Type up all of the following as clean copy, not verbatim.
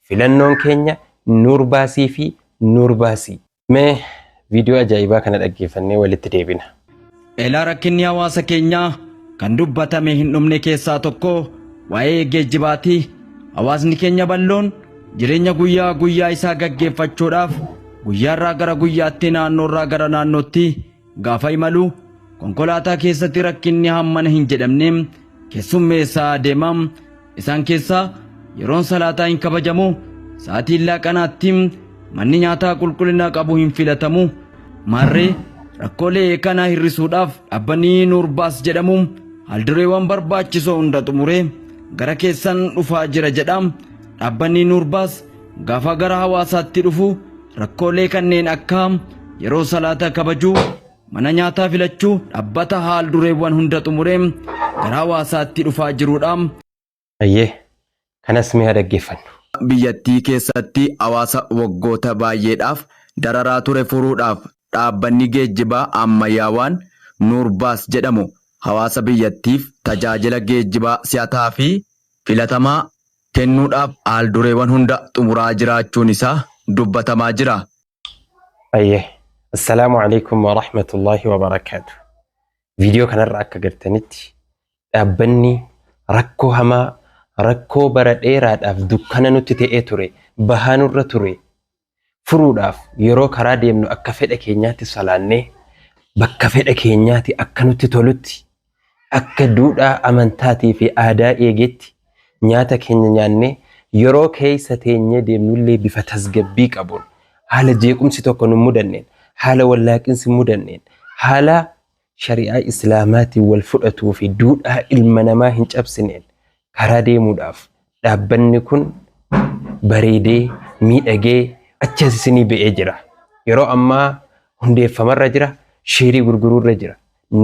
filannoon keenya nuur baasii fi nuur baasii. Mee viidiyoo ajaa'ibaa kana dhaggeeffannee walitti deebina. Eelaa rakkinni hawaasa keenyaa kan dubbatame hin dhumne keessaa tokko waa'ee geejjibaati. Hawaasni keenya bal'oon jireenya guyyaa guyyaa isaa gaggeeffachuudhaaf guyyaarraa gara guyyaatti naannoorraa gara naannootti gaafa imalu konkolaataa keessatti rakkinni hammana hin jedhamne keessummeessaa deemam. Isaan keessaa yeroon salaataa hin kabajamu, sa'aatiin laaqanaatti manni nyaataa qulqullina qabu hin filatamu. Maarree rakkoolee kana hir'isuudhaaf dhaabbanni Nuurbaas jedhamu haaldureewwan barbaachisoo hunda xumuree gara keessan dhufaa jira jedha. Dhaabbanni Nuurbaas gaafa gara hawaasaatti dhufu rakkoolee kanneen akka yeroo salaataa kabajuu, mana nyaataa filachuu dhaabbata haaldureewwan hunda xumuree gara hawaasaatti dhufaa jirudha. Ayyee kanas mee dhaggeeffannu. Biyyattii keessatti hawaasa waggoota baay'eedhaaf dararaa ture furuudhaaf dhaabbanni geejjibaa ammayyaawaan Nuurbaas jedhamu hawaasa biyyattiif tajaajila geejjibaa si'ataa fi filatamaa kennuudhaaf haaldureewwan hunda xumuraa jiraachuun isaa dubbatamaa jira. Ayyee assalaamu alaikum wa rahmatullahi wa barakaatu. Viidiyoo kanarra akka gartanitti dhaabbanni rakkoo hamaa rakkoo bara dheeraadhaaf dukkana nutti ta'ee ture bahaanurra ture furuudhaaf yeroo karaa deemnu akka fedha keenyaatti salaannee bakka fedha keenyaatti akka nutti tolutti akka duudhaa amantaatii fi aadaa eegetti nyaata keenya nyaannee yeroo keessa teenyee deemnullee bifa tasgabbii qabuun haala jeequmsi tokko nu mudanneen haala wallaaqinsi mudanneen haala shari'aa islaamaatiin wal fudhatuu fi duudhaa ilma namaa hin cabsineen karaa deemuudhaaf dhaabbanni kun bareedee miidhagee achas isinii ba'ee jira. Yeroo ammaa hundeeffamarra jira, sheerii gurguruurra jira.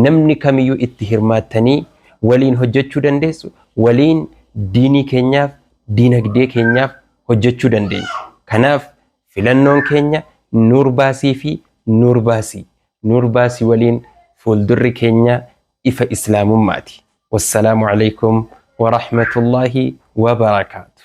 Namni kamiyyuu itti hirmaattanii waliin hojjechuu dandeessu, waliin diinii keenyaaf, diinagdee keenyaaf hojjechuu dandeenya. Kanaaf filannoon keenya Nuurbaasii fi Nuurbaasii. Nuurbaasii waliin fuuldurri keenya ifa islaamummaati. Wassalaamu alaikum ورحمة الله وبركاته.